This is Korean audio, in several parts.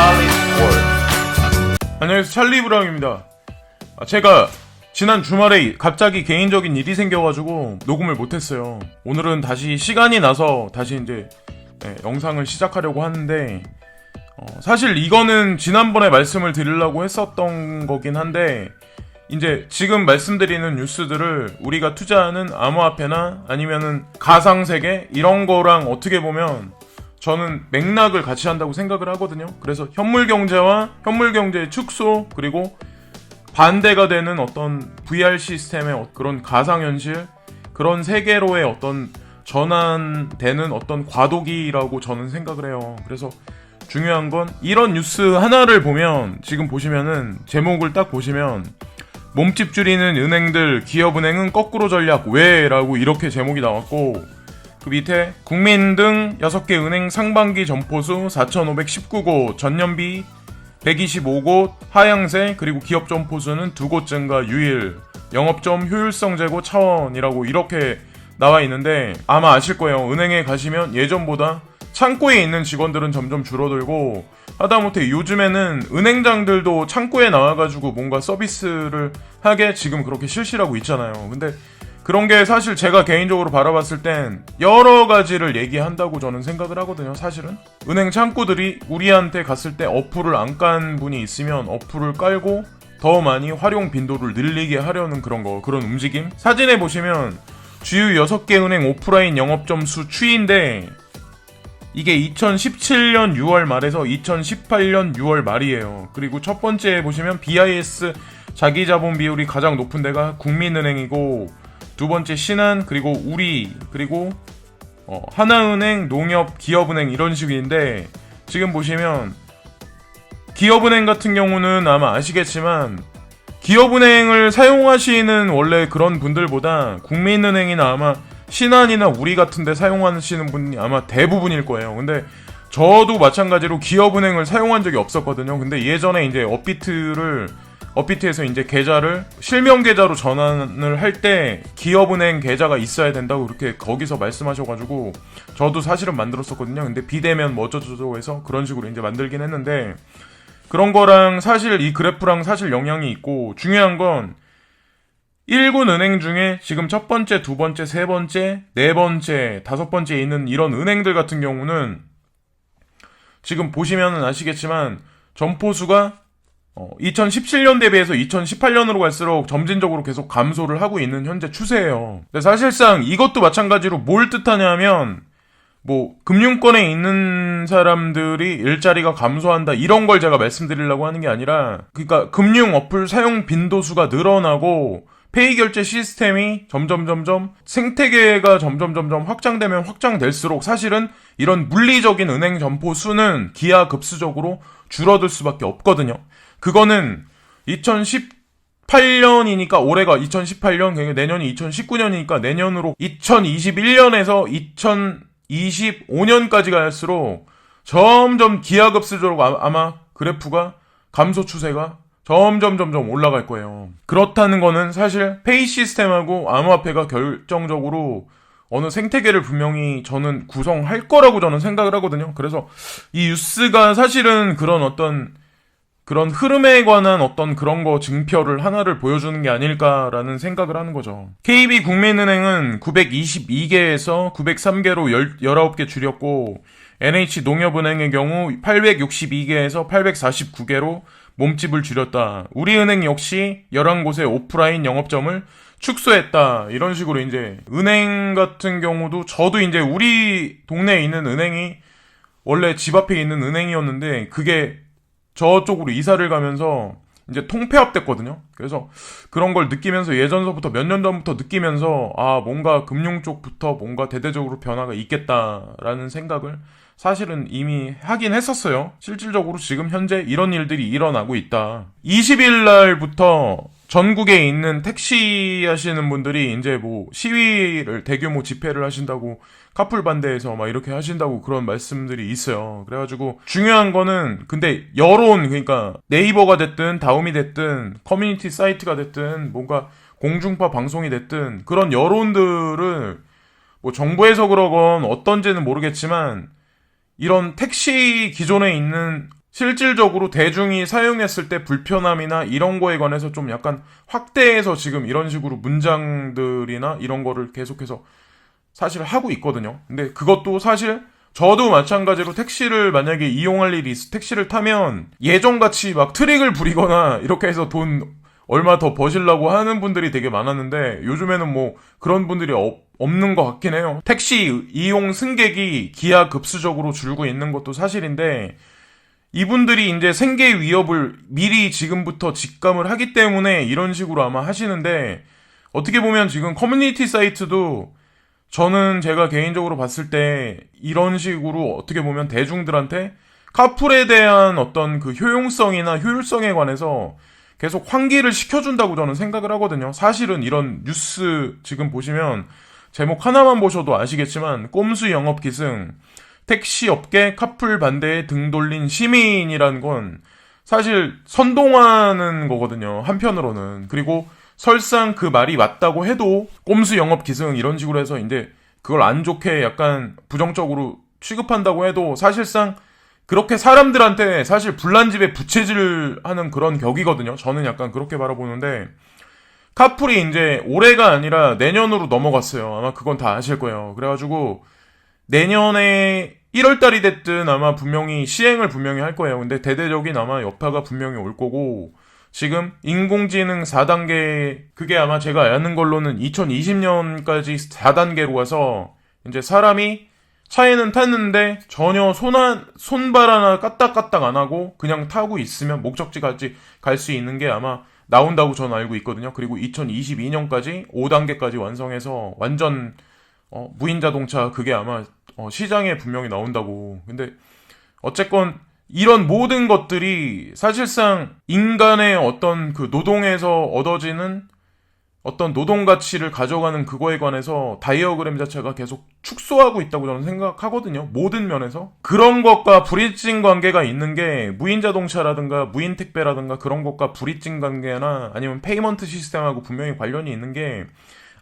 Charlie's World. 안녕하세요, 찰리브라운입니다. 제가 지난 주말에 갑자기 개인적인 일이 생겨가지고 녹음을 못했어요. 오늘은 다시 시간이 나서 다시 이제 영상을 시작하려고 하는데 사실 이거는 지난번에 말씀을 드리려고 했었던 거긴 한데 이제 지금 말씀드리는 뉴스들을 우리가 투자하는 암호화폐나 아니면은 가상세계 이런 거랑 어떻게 보면 저는 맥락을 같이 한다고 생각을 하거든요. 그래서 현물경제와 현물경제의 축소 그리고 반대가 되는 어떤 VR 시스템의 그런 가상현실 그런 세계로의 어떤 전환되는 어떤 과도기라고 저는 생각을 해요. 그래서 중요한 건 이런 뉴스 하나를 보면 지금 보시면은 제목을 딱 보시면 몸집 줄이는 은행들 기업은행은 거꾸로 전략 왜? 라고 이렇게 제목이 나왔고 그 밑에 국민 등 6개 은행 상반기 점포수 4,519곳 전년비 125곳 하향세 그리고 기업 점포수는 2곳 증가 유일 영업점 효율성 제고 차원이라고 이렇게 나와 있는데 아마 아실 거예요. 은행에 가시면 예전보다 창고에 있는 직원들은 점점 줄어들고 하다못해 요즘에는 은행장들도 창고에 나와가지고 뭔가 서비스를 하게 지금 그렇게 실시하고 있잖아요. 근데 그런 게 사실 제가 개인적으로 바라봤을 땐 여러 가지를 얘기한다고 저는 생각을 하거든요. 사실은 은행 창구들이 우리한테 갔을 때 어플을 안 깐 분이 있으면 어플을 깔고 더 많이 활용 빈도를 늘리게 하려는 그런 움직임. 사진에 보시면 주요 6개 은행 오프라인 영업점 수 추이인데 이게 2017년 6월 말에서 2018년 6월 말이에요. 그리고 첫 번째 보시면 BIS 자기자본 비율이 가장 높은 데가 국민은행이고 두 번째 신한 그리고 우리 그리고 하나은행 농협 기업은행 이런 식인데 지금 보시면 기업은행 같은 경우는 아마 아시겠지만 기업은행을 사용하시는 원래 그런 분들보다 국민은행이나 아마 신한이나 우리 같은 데 사용하시는 분이 아마 대부분일 거예요. 근데 저도 마찬가지로 기업은행을 사용한 적이 없었거든요. 근데 예전에 이제 업비트에서 이제 계좌를 실명 계좌로 전환을 할 때 기업은행 계좌가 있어야 된다고 그렇게 거기서 말씀하셔가지고 저도 사실은 만들었었거든요. 근데 비대면 뭐 어쩌저쩌고 해서 그런 식으로 이제 만들긴 했는데 그런 거랑 사실 이 그래프랑 사실 영향이 있고 중요한 건 1군 은행 중에 지금 첫 번째, 두 번째, 세 번째, 네 번째, 다섯 번째에 있는 이런 은행들 같은 경우는 지금 보시면은 아시겠지만 점포수가 2017년 대비해서 2018년으로 갈수록 점진적으로 계속 감소를 하고 있는 현재 추세예요. 근데 사실상 이것도 마찬가지로 뭘 뜻하냐면 뭐 금융권에 있는 사람들이 일자리가 감소한다 이런 걸 제가 말씀드리려고 하는 게 아니라 그러니까 금융 어플 사용 빈도수가 늘어나고 페이 결제 시스템이 점점 생태계가 점점 확장되면 확장될수록 사실은 이런 물리적인 은행 점포 수는 기하급수적으로 줄어들 수밖에 없거든요. 그거는 2018년이니까 올해가 2018년, 그러니까 내년이 2019년이니까 내년으로 2021년에서 2025년까지 갈수록 점점 기하급수적으로 아마 그래프가 감소 추세가 점점 올라갈 거예요. 그렇다는 거는 사실 페이 시스템하고 암호화폐가 결정적으로 어느 생태계를 분명히 저는 구성할 거라고 저는 생각을 하거든요. 그래서 이 뉴스가 사실은 그런 흐름에 관한 어떤 그런 거 증표를 하나를 보여주는 게 아닐까라는 생각을 하는 거죠. KB국민은행은 922개에서 903개로 19개 줄였고 NH농협은행의 경우 862개에서 849개로 몸집을 줄였다. 우리은행 역시 11곳의 오프라인 영업점을 축소했다. 이런 식으로 이제 은행 같은 경우도 저도 이제 우리 동네에 있는 은행이 원래 집 앞에 있는 은행이었는데 그게 저쪽으로 이사를 가면서 이제 통폐합됐거든요. 그래서 그런 걸 느끼면서 예전서부터 몇 년 전부터 느끼면서 뭔가 금융 쪽부터 뭔가 대대적으로 변화가 있겠다라는 생각을 사실은 이미 하긴 했었어요. 실질적으로 지금 현재 이런 일들이 일어나고 있다. 20일 날부터 전국에 있는 택시 하시는 분들이 이제 뭐 시위를 대규모 집회를 하신다고 카풀 반대해서 막 이렇게 하신다고 그런 말씀들이 있어요. 그래가지고 중요한 거는 근데 여론 그러니까 네이버가 됐든 다음이 됐든 커뮤니티 사이트가 됐든 뭔가 공중파 방송이 됐든 그런 여론들을 뭐 정부에서 그러건 어떤지는 모르겠지만 이런 택시 기존에 있는 실질적으로 대중이 사용했을 때 불편함이나 이런 거에 관해서 좀 약간 확대해서 지금 이런 식으로 문장들이나 이런 거를 계속해서 사실 하고 있거든요. 근데 그것도 사실 저도 마찬가지로 택시를 만약에 이용할 일이 택시를 타면 예전같이 막 트릭을 부리거나 이렇게 해서 돈 얼마 더 버시려고 하는 분들이 되게 많았는데 요즘에는 뭐 그런 분들이 없는 것 같긴 해요. 택시 이용 승객이 기하급수적으로 줄고 있는 것도 사실인데 이분들이 이제 생계 위협을 미리 지금부터 직감을 하기 때문에 이런 식으로 아마 하시는데 어떻게 보면 지금 커뮤니티 사이트도 저는 제가 개인적으로 봤을 때 이런 식으로 어떻게 보면 대중들한테 카풀에 대한 어떤 그 효용성이나 효율성에 관해서 계속 환기를 시켜준다고 저는 생각을 하거든요. 사실은 이런 뉴스 지금 보시면 제목 하나만 보셔도 아시겠지만 꼼수 영업 기승 택시업계 카풀 반대에 등 돌린 시민이라는 건 사실 선동하는 거거든요. 한편으로는. 그리고 설상 그 말이 맞다고 해도 꼼수 영업 기승 이런 식으로 해서 이제 그걸 안 좋게 약간 부정적으로 취급한다고 해도 사실상 그렇게 사람들한테 사실 불난집에 부채질하는 그런 격이거든요. 저는 약간 그렇게 바라보는데 카풀이 이제 올해가 아니라 내년으로 넘어갔어요. 아마 그건 다 아실 거예요. 그래가지고 내년에 1월달이 됐든 아마 분명히 시행을 분명히 할 거예요. 근데 대대적인 아마 여파가 분명히 올 거고 지금 인공지능 4단계 그게 아마 제가 아는 걸로는 2020년까지 4단계로 가서 이제 사람이 차에는 탔는데 전혀 손발 하나 까딱까딱 안 하고 그냥 타고 있으면 목적지까지 갈 수 있는 게 아마 나온다고 저는 알고 있거든요. 그리고 2022년까지 5단계까지 완성해서 완전 무인 자동차 그게 아마 시장에 분명히 나온다고. 근데 어쨌건 이런 모든 것들이 사실상 인간의 어떤 그 노동에서 얻어지는 어떤 노동 가치를 가져가는 그거에 관해서 다이어그램 자체가 계속 축소하고 있다고 저는 생각하거든요. 모든 면에서. 그런 것과 불이익 관계가 있는 게 무인 자동차라든가 무인 택배라든가 그런 것과 불이익 관계나 아니면 페이먼트 시스템하고 분명히 관련이 있는 게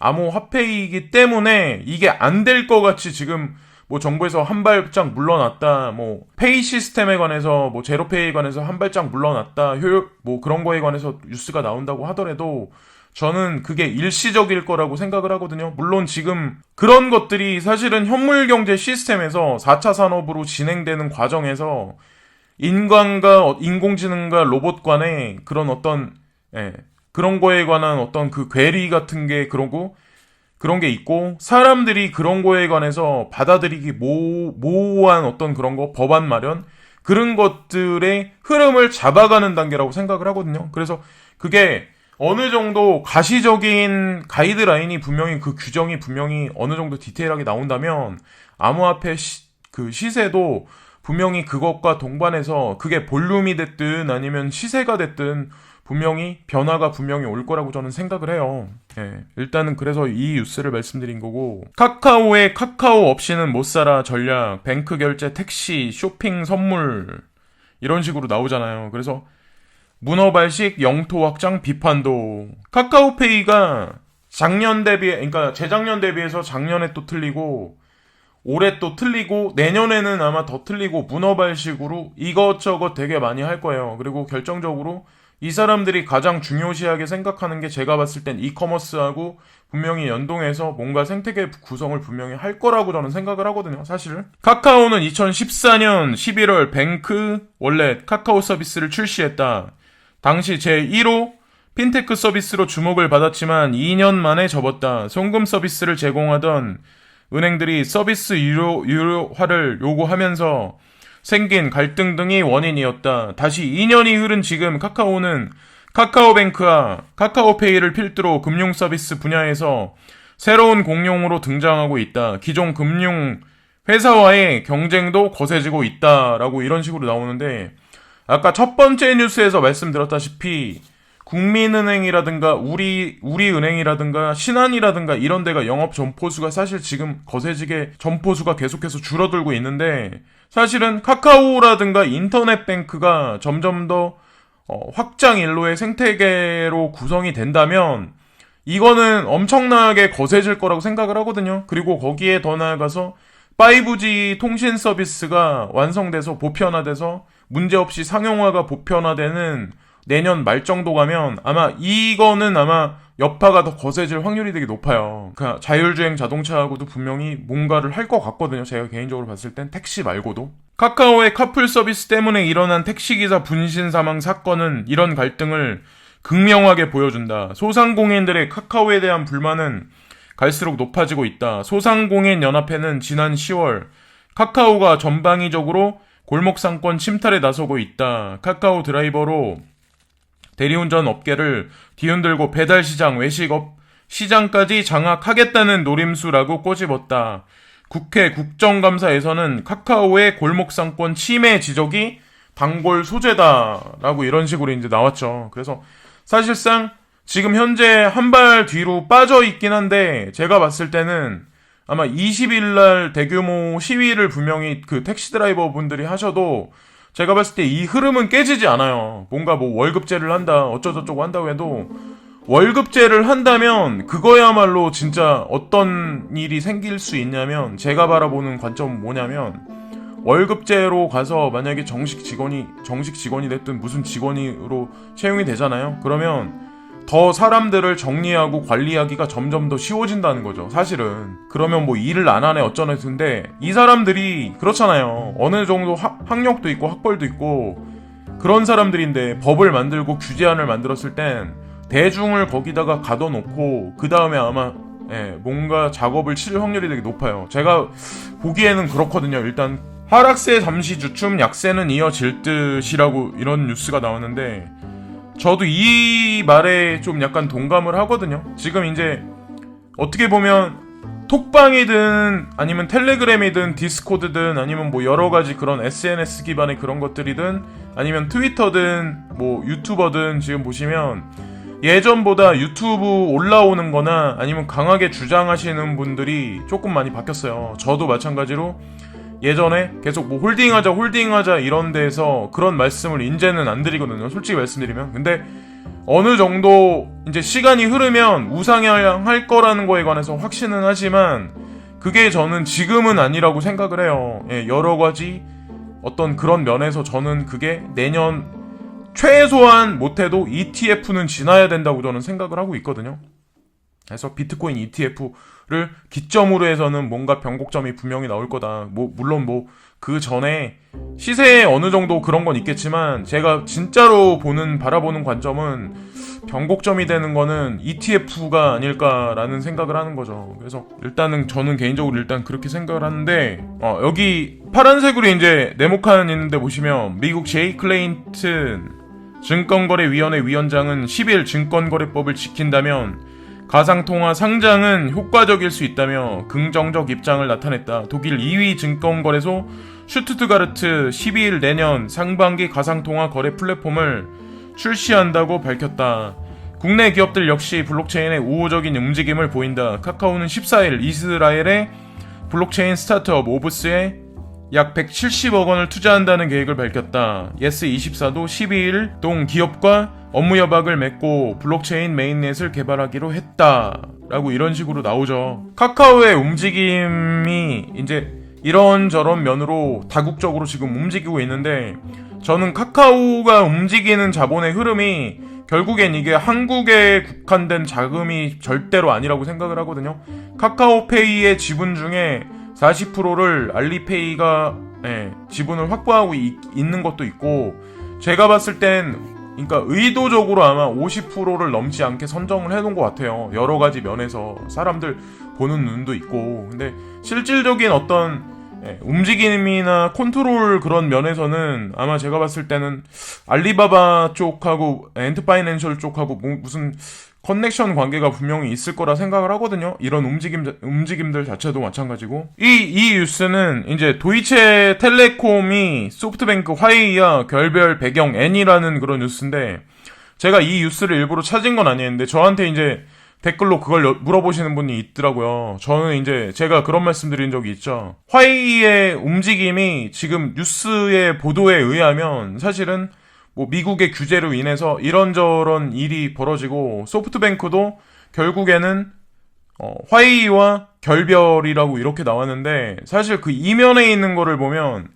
암호화폐이기 때문에 이게 안 될 것 같이 지금 뭐 정부에서 한 발짝 물러났다, 뭐 페이 시스템에 관해서 뭐 제로페이에 관해서 한 발짝 물러났다, 효율 뭐 그런 거에 관해서 뉴스가 나온다고 하더라도 저는 그게 일시적일 거라고 생각을 하거든요. 물론 지금 그런 것들이 사실은 현물경제 시스템에서 4차 산업으로 진행되는 과정에서 인간과 인공지능과 로봇 간의 그런 어떤 그런 거에 관한 어떤 그 괴리 같은 게 그런 게 있고 사람들이 그런 거에 관해서 받아들이기 모호한 어떤 그런 거 법안 마련 그런 것들의 흐름을 잡아가는 단계라고 생각을 하거든요. 그래서 그게 어느 정도 가시적인 가이드라인이 분명히 그 규정이 분명히 어느 정도 디테일하게 나온다면 암호화폐 그 시세도 분명히 그것과 동반해서 그게 볼륨이 됐든 아니면 시세가 됐든 분명히 변화가 분명히 올 거라고 저는 생각을 해요. 일단은 그래서 이 뉴스를 말씀드린 거고 카카오의 카카오 없이는 못 살아 전략, 뱅크 결제, 택시, 쇼핑, 선물 이런 식으로 나오잖아요. 그래서 문어발식, 영토 확장, 비판도 카카오페이가 작년 대비 그러니까 재작년 대비해서 작년에 또 틀리고 올해 또 틀리고 내년에는 아마 더 틀리고 문어발식으로 이것저것 되게 많이 할 거예요. 그리고 결정적으로 이 사람들이 가장 중요시하게 생각하는 게 제가 봤을 땐 이커머스하고 분명히 연동해서 뭔가 생태계 구성을 분명히 할 거라고 저는 생각을 하거든요. 사실 카카오는 2014년 11월 뱅크 월렛 카카오 서비스를 출시했다. 당시 제1호 핀테크 서비스로 주목을 받았지만 2년 만에 접었다. 송금 서비스를 제공하던 은행들이 서비스 유료화를 요구하면서 생긴 갈등 등이 원인이었다. 다시 2년이 흐른 지금 카카오는 카카오뱅크와 카카오페이를 필두로 금융 서비스 분야에서 새로운 공룡으로 등장하고 있다. 기존 금융 회사와의 경쟁도 거세지고 있다라고 이런 식으로 나오는데 아까 첫 번째 뉴스에서 말씀드렸다시피 국민은행이라든가 우리은행이라든가 신한이라든가 이런 데가 영업 점포수가 사실 지금 거세지게 점포수가 계속해서 줄어들고 있는데 사실은 카카오라든가 인터넷뱅크가 점점 더 확장 일로의 생태계로 구성이 된다면 이거는 엄청나게 거세질 거라고 생각을 하거든요. 그리고 거기에 더 나아가서 5G 통신 서비스가 완성돼서 보편화돼서 문제없이 상용화가 보편화되는 내년 말 정도 가면 아마 이거는 아마 여파가 더 거세질 확률이 되게 높아요. 그러니까 자율주행 자동차하고도 분명히 뭔가를 할 것 같거든요. 제가 개인적으로 봤을 땐 택시 말고도. 카카오의 카풀 서비스 때문에 일어난 택시기사 분신 사망 사건은 이런 갈등을 극명하게 보여준다. 소상공인들의 카카오에 대한 불만은 갈수록 높아지고 있다. 소상공인연합회는 지난 10월 카카오가 전방위적으로 골목상권 침탈에 나서고 있다. 카카오 드라이버로 대리운전 업계를 뒤흔들고 배달시장, 외식업 시장까지 장악하겠다는 노림수라고 꼬집었다. 국회 국정감사에서는 카카오의 골목상권 침해 지적이 단골 소재다라고 이런 식으로 이제 나왔죠. 그래서 사실상 지금 현재 한 발 뒤로 빠져 있긴 한데 제가 봤을 때는 아마 20일 날 대규모 시위를 분명히 그 택시 드라이버 분들이 하셔도 제가 봤을 때 이 흐름은 깨지지 않아요. 뭔가 뭐 월급제를 한다, 어쩌저쩌고 한다고 해도 월급제를 한다면 그거야말로 진짜 어떤 일이 생길 수 있냐면 제가 바라보는 관점은 뭐냐면 월급제로 가서 만약에 정식 직원이 됐든 무슨 직원으로 채용이 되잖아요. 그러면 더 사람들을 정리하고 관리하기가 점점 더 쉬워진다는 거죠. 사실은. 그러면 뭐 일을 안 하네 어쩌네 근데 이 사람들이 그렇잖아요. 어느 정도 학력도 있고 학벌도 있고 그런 사람들인데 법을 만들고 규제안을 만들었을 땐 대중을 거기다가 가둬놓고 그 다음에 아마 뭔가 작업을 칠 확률이 되게 높아요. 제가 보기에는 그렇거든요. 일단 하락세 잠시 주춤 약세는 이어질 듯이라고 이런 뉴스가 나왔는데 저도 이 말에 좀 약간 동감을 하거든요. 지금 이제 어떻게 보면 톡방이든 아니면 텔레그램이든 디스코드든 아니면 뭐 여러 가지 그런 SNS 기반의 그런 것들이든 아니면 트위터든 뭐 유튜버든 지금 보시면 예전보다 유튜브 올라오는 거나 아니면 강하게 주장하시는 분들이 조금 많이 바뀌었어요. 저도 마찬가지로 예전에 계속 뭐 홀딩하자 이런 데서 그런 말씀을 이제는 안 드리거든요. 솔직히 말씀드리면. 근데 어느 정도 이제 시간이 흐르면 우상향할 거라는 거에 관해서 확신은 하지만 그게 저는 지금은 아니라고 생각을 해요. 여러 가지 어떤 그런 면에서 저는 그게 내년 최소한 못해도 ETF는 지나야 된다고 저는 생각을 하고 있거든요. 그래서 비트코인 ETF를 기점으로 해서는 뭔가 변곡점이 분명히 나올 거다. 물론 그 전에 시세에 어느 정도 그런 건 있겠지만 제가 진짜로 바라보는 관점은 변곡점이 되는 거는 ETF가 아닐까라는 생각을 하는 거죠. 그래서 일단은 저는 개인적으로 일단 그렇게 생각을 하는데 여기 파란색으로 이제 네모칸 있는데 보시면 미국 제이 클레인튼 증권거래위원회 위원장은 10일 증권거래법을 지킨다면 가상통화 상장은 효과적일 수 있다며 긍정적 입장을 나타냈다. 독일 2위 증권거래소 슈투트가르트 12일 내년 상반기 가상통화 거래 플랫폼을 출시한다고 밝혔다. 국내 기업들 역시 블록체인의 우호적인 움직임을 보인다. 카카오는 14일 이스라엘의 블록체인 스타트업 오브스에 약 170억 원을 투자한다는 계획을 밝혔다. 예스24도 12일 동 기업과 업무 협약을 맺고 블록체인 메인넷을 개발하기로 했다. 라고 이런 식으로 나오죠. 카카오의 움직임이 이제 이런저런 면으로 다국적으로 지금 움직이고 있는데 저는 카카오가 움직이는 자본의 흐름이 결국엔 이게 한국에 국한된 자금이 절대로 아니라고 생각을 하거든요. 카카오페이의 지분 중에 40%를 알리페이가 지분을 확보하고 있는 것도 있고 제가 봤을 땐 그러니까 의도적으로 아마 50%를 넘지 않게 선정을 해놓은 것 같아요. 여러 가지 면에서 사람들 보는 눈도 있고 근데 실질적인 어떤 움직임이나 컨트롤 그런 면에서는 아마 제가 봤을 때는 알리바바 쪽하고 엔트파이낸셜 쪽하고 무슨 커넥션 관계가 분명히 있을 거라 생각을 하거든요. 이런 움직임들 자체도 마찬가지고. 이 뉴스는 이제 도이체 텔레콤이 소프트뱅크 화웨이와 결별 배경 N이라는 그런 뉴스인데 제가 이 뉴스를 일부러 찾은 건 아니었는데 저한테 이제 댓글로 그걸 물어보시는 분이 있더라고요. 저는 이제 제가 그런 말씀 드린 적이 있죠. 화웨이의 움직임이 지금 뉴스의 보도에 의하면 사실은 뭐 미국의 규제로 인해서 이런저런 일이 벌어지고 소프트뱅크도 결국에는 화웨이와 결별이라고 이렇게 나왔는데 사실 그 이면에 있는 거를 보면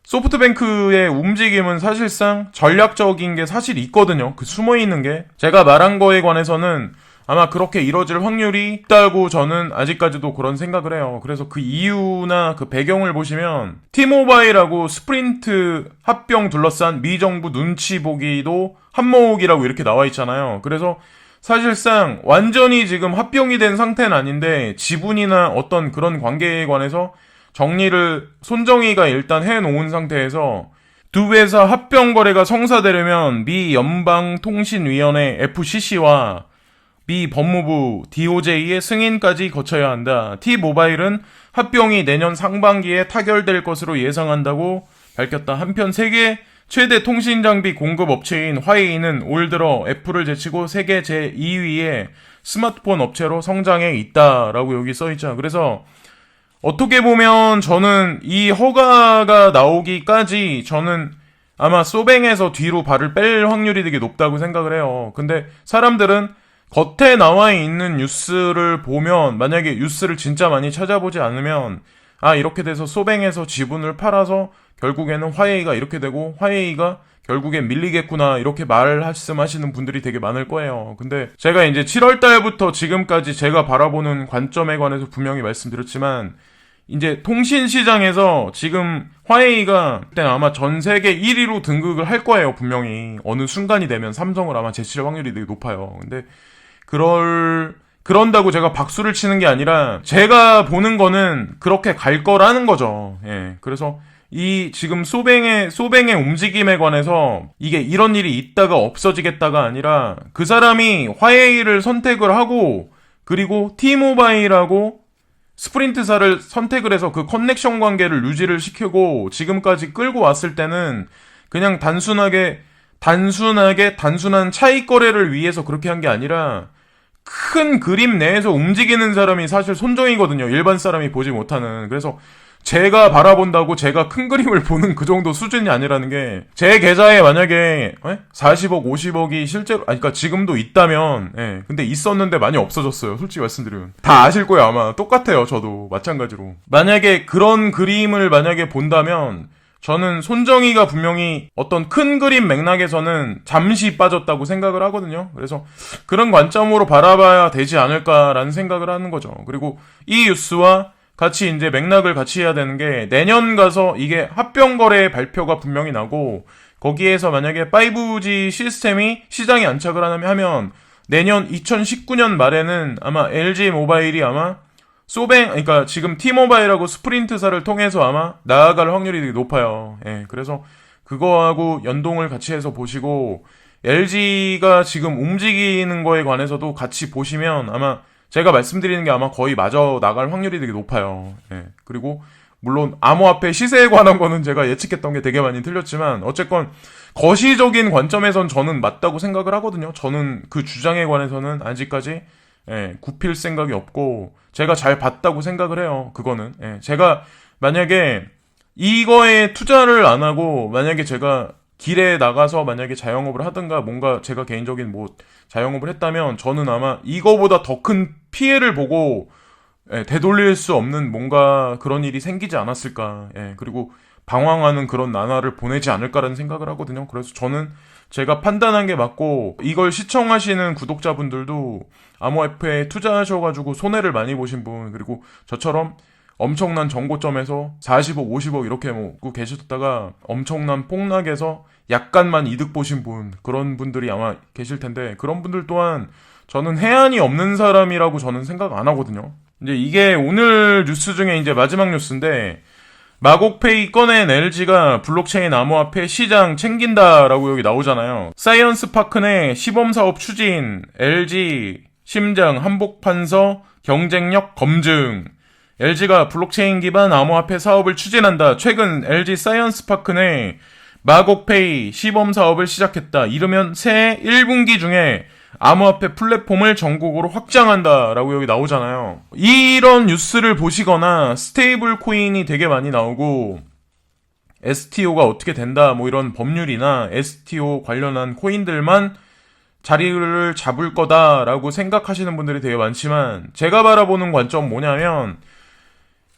소프트뱅크의 움직임은 사실상 전략적인 게 사실 있거든요. 그 숨어있는 게. 제가 말한 거에 관해서는 아마 그렇게 이뤄질 확률이 있다고 저는 아직까지도 그런 생각을 해요. 그래서 그 이유나 그 배경을 보시면 T모바일하고 스프린트 합병 둘러싼 미정부 눈치 보기도 한몫이라고 이렇게 나와 있잖아요. 그래서 사실상 완전히 지금 합병이 된 상태는 아닌데 지분이나 어떤 그런 관계에 관해서 정리를 손정희가 일단 해놓은 상태에서 두 회사 합병 거래가 성사되려면 미 연방통신위원회 FCC와 미 법무부 DOJ의 승인까지 거쳐야 한다. T모바일은 합병이 내년 상반기에 타결될 것으로 예상한다고 밝혔다. 한편 세계 최대 통신장비 공급 업체인 화웨이는 올 들어 애플을 제치고 세계 제2위의 스마트폰 업체로 성장해 있다라고 여기 써있죠. 그래서 어떻게 보면 저는 이 허가가 나오기까지 저는 아마 소뱅에서 뒤로 발을 뺄 확률이 되게 높다고 생각을 해요. 근데 사람들은 겉에 나와 있는 뉴스를 보면 만약에 뉴스를 진짜 많이 찾아보지 않으면 이렇게 돼서 소뱅에서 지분을 팔아서 결국에는 화웨이가 이렇게 되고 화웨이가 결국엔 밀리겠구나 이렇게 말씀하시는 분들이 되게 많을 거예요. 근데 제가 이제 7월 달부터 지금까지 제가 바라보는 관점에 관해서 분명히 말씀드렸지만 이제 통신 시장에서 지금 화웨이가 그때는 아마 전 세계 1위로 등극을 할 거예요. 분명히 어느 순간이 되면 삼성을 아마 제칠 확률이 되게 높아요. 근데 그런다고 제가 박수를 치는 게 아니라 제가 보는 거는 그렇게 갈 거라는 거죠. 예. 그래서 이 지금 소뱅의 움직임에 관해서 이게 이런 일이 있다가 없어지겠다가 아니라 그 사람이 화웨이를 선택을 하고 그리고 T모바일하고 스프린트사를 선택을 해서 그 커넥션 관계를 유지를 시키고 지금까지 끌고 왔을 때는 그냥 단순한 차익 거래를 위해서 그렇게 한 게 아니라 큰 그림 내에서 움직이는 사람이 사실 손정이거든요. 일반 사람이 보지 못하는. 그래서 제가 바라본다고 제가 큰 그림을 보는 그 정도 수준이 아니라는 게 제 계좌에 만약에 40억, 50억이 실제로 그러니까 지금도 있다면 근데 있었는데 많이 없어졌어요. 솔직히 말씀드리면. 다 아실 거예요. 아마 똑같아요. 저도 마찬가지로. 만약에 그런 그림을 만약에 본다면 저는 손정희가 분명히 어떤 큰 그림 맥락에서는 잠시 빠졌다고 생각을 하거든요. 그래서 그런 관점으로 바라봐야 되지 않을까라는 생각을 하는 거죠. 그리고 이 뉴스와 같이 이제 맥락을 같이 해야 되는 게 내년 가서 이게 합병 거래 발표가 분명히 나고 거기에서 만약에 5G 시스템이 시장에 안착을 하면 내년 2019년 말에는 아마 LG 모바일이 아마 그러니까 지금 T모바일하고 스프린트사를 통해서 아마 나아갈 확률이 되게 높아요. 예, 그래서 그거하고 연동을 같이 해서 보시고 LG가 지금 움직이는 거에 관해서도 같이 보시면 아마 제가 말씀드리는 게 아마 거의 맞아 나갈 확률이 되게 높아요. 예, 그리고 물론 암호화폐 시세에 관한 거는 제가 예측했던 게 되게 많이 틀렸지만 어쨌건 거시적인 관점에선 저는 맞다고 생각을 하거든요. 저는 그 주장에 관해서는 아직까지 굽힐 생각이 없고 제가 잘 봤다고 생각을 해요. 그거는 제가 만약에 이거에 투자를 안 하고 만약에 제가 길에 나가서 만약에 자영업을 하든가 뭔가 제가 개인적인 자영업을 했다면 저는 아마 이거보다 더 큰 피해를 보고 되돌릴 수 없는 뭔가 그런 일이 생기지 않았을까. 그리고 방황하는 그런 나날을 보내지 않을까라는 생각을 하거든요. 그래서 저는 제가 판단한 게 맞고 이걸 시청하시는 구독자분들도 암호화폐에 투자하셔가지고 손해를 많이 보신 분 그리고 저처럼 엄청난 정고점에서 40억, 50억 이렇게 먹고 계셨다가 엄청난 폭락에서 약간만 이득 보신 분 그런 분들이 아마 계실 텐데 그런 분들 또한 저는 해안이 없는 사람이라고 저는 생각 안 하거든요. 이제 이게 오늘 뉴스 중에 이제 마지막 뉴스인데 마곡페이 꺼낸 LG가 블록체인 암호화폐 시장 챙긴다라고 여기 나오잖아요. 사이언스파크 내 시범사업 추진, LG 심장 한복판서 경쟁력 검증. LG가 블록체인 기반 암호화폐 사업을 추진한다. 최근 LG 사이언스파크 내 마곡페이 시범사업을 시작했다. 이르면 새해 1분기 중에 암호화폐 플랫폼을 전국으로 확장한다라고 여기 나오잖아요. 이런 뉴스를 보시거나 스테이블 코인이 되게 많이 나오고 STO가 어떻게 된다 뭐 이런 법률이나 STO 관련한 코인들만 자리를 잡을 거다라고 생각하시는 분들이 되게 많지만 제가 바라보는 관점 뭐냐면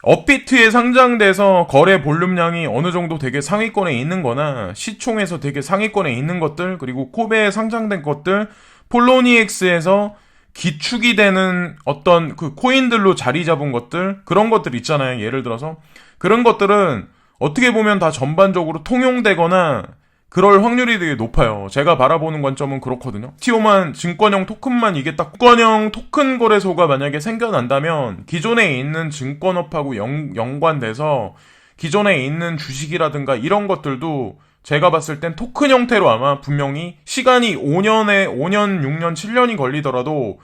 업비트에 상장돼서 거래 볼륨량이 어느 정도 되게 상위권에 있는 거나 시총에서 되게 상위권에 있는 것들, 그리고 코베에 상장된 것들, 폴로니엑스에서 기축이 되는 어떤 그 코인들로 자리 잡은 것들, 그런 것들 있잖아요. 예를 들어서 그런 것들은 어떻게 보면 다 전반적으로 통용되거나 그럴 확률이 되게 높아요. 제가 바라보는 관점은 그렇거든요. 티오만 증권형 토큰만 이게 딱 증권형 토큰 거래소가 만약에 생겨난다면 기존에 있는 증권업하고 연관돼서 기존에 있는 주식이라든가 이런 것들도 제가 봤을 땐 토큰 형태로 아마 분명히 시간이 5년, 6년, 7년이 걸리더라도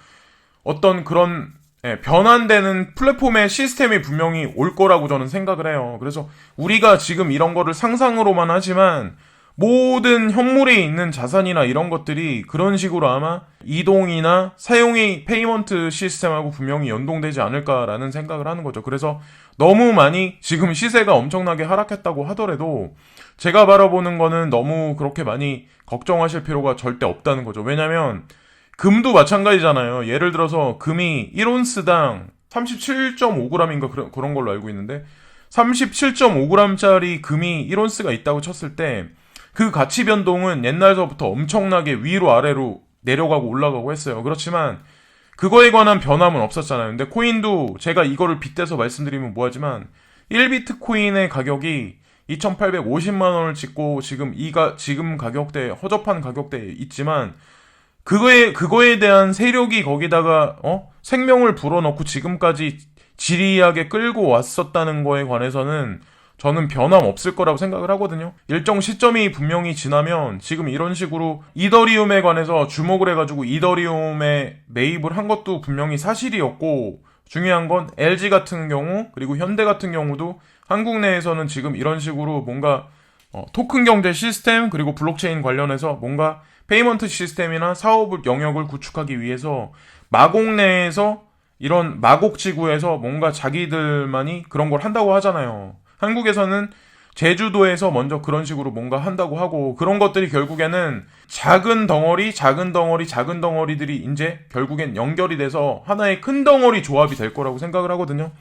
어떤 그런 변환되는 플랫폼의 시스템이 분명히 올 거라고 저는 생각을 해요. 그래서 우리가 지금 이런 거를 상상으로만 하지만 모든 현물에 있는 자산이나 이런 것들이 그런 식으로 아마 이동이나 사용의 페이먼트 시스템하고 분명히 연동되지 않을까라는 생각을 하는 거죠. 그래서 너무 많이 지금 시세가 엄청나게 하락했다고 하더라도 제가 바라보는 거는 너무 그렇게 많이 걱정하실 필요가 절대 없다는 거죠. 왜냐면 금도 마찬가지잖아요. 예를 들어서 금이 1온스당 37.5g인가 그런 걸로 알고 있는데 37.5g짜리 금이 1온스가 있다고 쳤을 때 그 가치 변동은 옛날서부터 엄청나게 위로 아래로 내려가고 올라가고 했어요. 그렇지만 그거에 관한 변함은 없었잖아요. 근데 코인도 제가 이거를 빗대서 말씀드리면 뭐하지만 1비트코인의 가격이 2,850만 원을 찍고 지금 가격대 허접한 가격대에 있지만 그거에 대한 세력이 거기다가 생명을 불어넣고 지금까지 지리하게 끌고 왔었다는 거에 관해서는 저는 변함 없을 거라고 생각을 하거든요. 일정 시점이 분명히 지나면 지금 이런 식으로 이더리움에 관해서 주목을 해가지고 이더리움에 매입을 한 것도 분명히 사실이었고, 중요한 건 LG 같은 경우 그리고 현대 같은 경우도 한국 내에서는 지금 이런 식으로 뭔가 토큰 경제 시스템 그리고 블록체인 관련해서 뭔가 페이먼트 시스템이나 사업 영역을 구축하기 위해서 마곡 내에서 이런 마곡 지구에서 뭔가 자기들만이 그런 걸 한다고 하잖아요. 한국에서는 제주도에서 먼저 그런 식으로 뭔가 한다고 하고, 그런 것들이 결국에는 작은 덩어리들이 이제 결국엔 연결이 돼서 하나의 큰 덩어리 조합이 될 거라고 생각을 하거든요.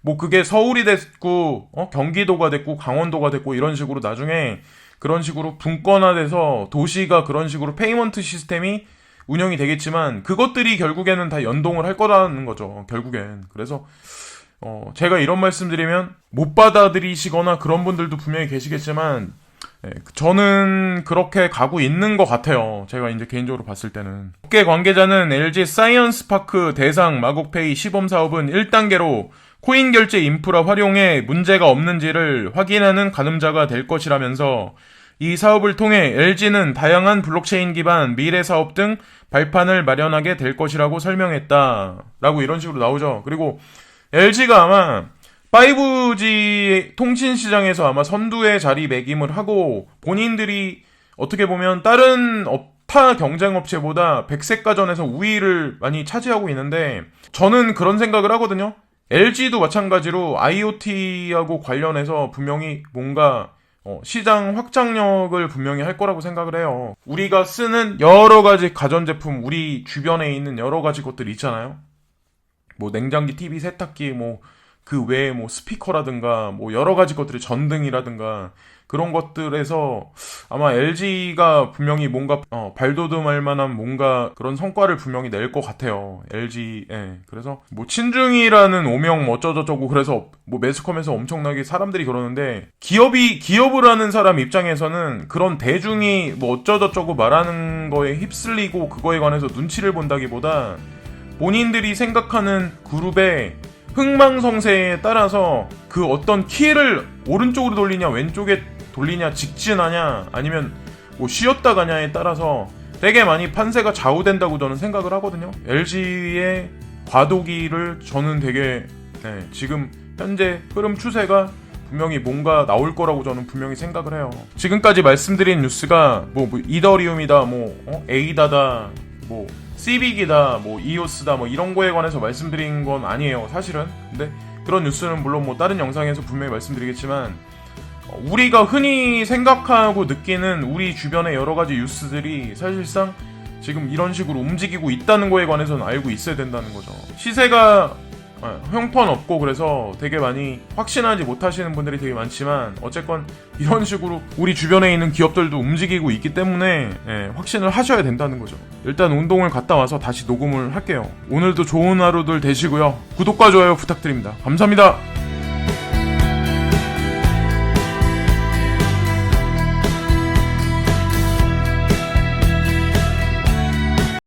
뭐 그게 서울이 됐고 경기도가 됐고 강원도가 됐고 이런 식으로 나중에 그런 식으로 분권화돼서 도시가 그런 식으로 페이먼트 시스템이 운영이 되겠지만 그것들이 결국에는 다 연동을 할 거라는 거죠. 결국엔. 그래서 제가 이런 말씀드리면 못 받아들이시거나 그런 분들도 분명히 계시겠지만 저는 그렇게 가고 있는 것 같아요. 제가 이제 개인적으로 봤을 때는. 업계 관계자는 LG 사이언스파크 대상 마곡페이 시범 사업은 1단계로 코인 결제 인프라 활용에 문제가 없는지를 확인하는 가늠자가 될 것이라면서 이 사업을 통해 LG는 다양한 블록체인 기반 미래 사업 등 발판을 마련하게 될 것이라고 설명했다. 라고 이런 식으로 나오죠. 그리고 LG가 아마 5G 통신 시장에서 아마 선두의 자리매김을 하고 본인들이 어떻게 보면 다른 타 경쟁업체보다 백색가전에서 우위를 많이 차지하고 있는데 저는 그런 생각을 하거든요. LG도 마찬가지로 IoT하고 관련해서 분명히 뭔가 시장 확장력을 분명히 할 거라고 생각을 해요. 우리가 쓰는 여러 가지 가전제품, 우리 주변에 있는 여러 가지 것들 있잖아요. 뭐 냉장기, TV, 세탁기, 뭐 그 외에 뭐 스피커라든가 뭐 여러 가지 것들이 전등이라든가 그런 것들에서 아마 LG가 분명히 뭔가 발돋움할 만한 뭔가 그런 성과를 분명히 낼 것 같아요. LG에. 그래서 뭐 친중이라는 오명 뭐 어쩌저쩌고 그래서 뭐 매스컴에서 엄청나게 사람들이 그러는데 기업을 하는 사람 입장에서는 그런 대중이 뭐 어쩌저쩌고 말하는 거에 휩쓸리고 그거에 관해서 눈치를 본다기보다 본인들이 생각하는 그룹의 흥망성쇠에 따라서 그 어떤 키를 오른쪽으로 돌리냐 왼쪽에 돌리냐 직진하냐 아니면 뭐 쉬었다 가냐에 따라서 되게 많이 판세가 좌우된다고 저는 생각을 하거든요. LG의 과도기를 저는 되게 지금 현재 흐름 추세가 분명히 뭔가 나올 거라고 저는 분명히 생각을 해요. 지금까지 말씀드린 뉴스가 뭐 이더리움이다 뭐 에이다다 뭐 시빅이다, 뭐 이오스다, 뭐 이런 거에 관해서 말씀드린 건 아니에요, 사실은. 근데 그런 뉴스는 물론 뭐 다른 영상에서 분명히 말씀드리겠지만 우리가 흔히 생각하고 느끼는 우리 주변의 여러 가지 뉴스들이 사실상 지금 이런 식으로 움직이고 있다는 거에 관해서는 알고 있어야 된다는 거죠. 시세가 형편없고 그래서 되게 많이 확신하지 못하시는 분들이 되게 많지만 어쨌건 이런 식으로 우리 주변에 있는 기업들도 움직이고 있기 때문에 확신을 하셔야 된다는 거죠. 일단 운동을 갔다 와서 다시 녹음을 할게요. 오늘도 좋은 하루들 되시고요. 구독과 좋아요 부탁드립니다. 감사합니다.